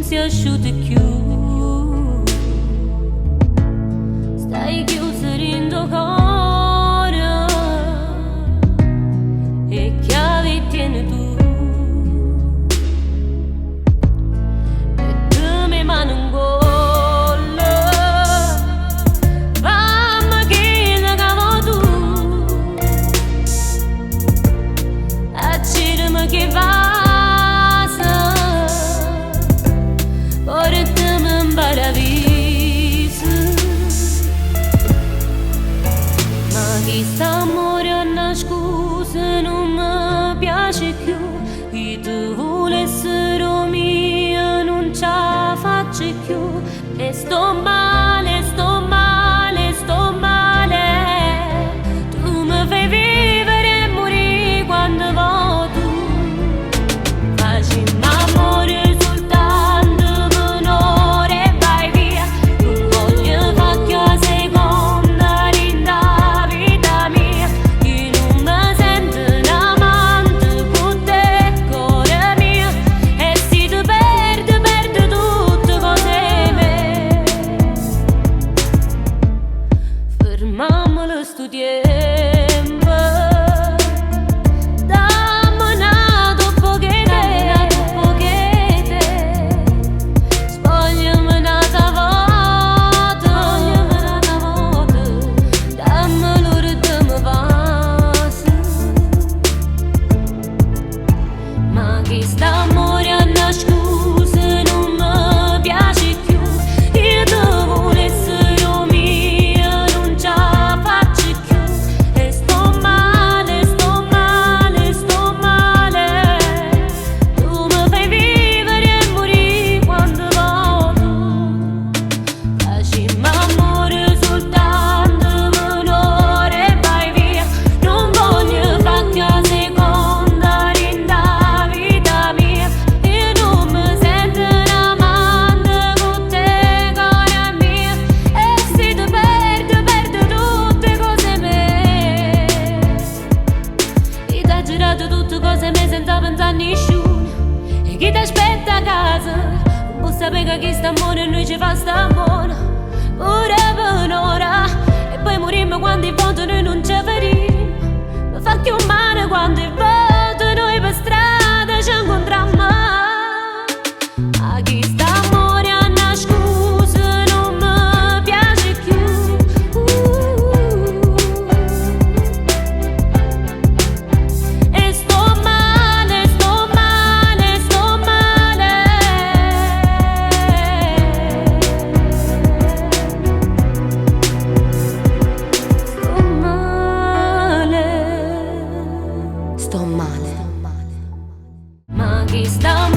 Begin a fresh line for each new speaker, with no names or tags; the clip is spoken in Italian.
si asciutti più. Stai chiuso in tuo cuore e chiavi tieni tu. E tu mi mani in gola. Mamma che la cavo tu. Accirmi che va. Quest'amore a una scusa non mi piace più. Chi tu vuole essere mia non ce la faccio più. E sto male, sto male, sto male. Tu mi fai vivere e morire quando vuoi tu. Facciamo amore soltanto per un'ora e vai via. Non voglio farti a seconda rinda. Sto tempo dammi una dopo che te spogliami un'altra volta dammi l'ora che mi passa. Ma che st'amore a una scusa non mi piace più. Io devo essere tutte cose me senza pensare a nessuno. E chi ti aspetta a casa può sapere che st'amore noi ci fa st'amore pure per un'ora. E poi morimmo quando il voto noi non ci vedremo. Mi fa più male quando il voto noi per strada ci incontriamo. A chi st'amore a una scusa non mi piace più. Sto male. Ma chi sta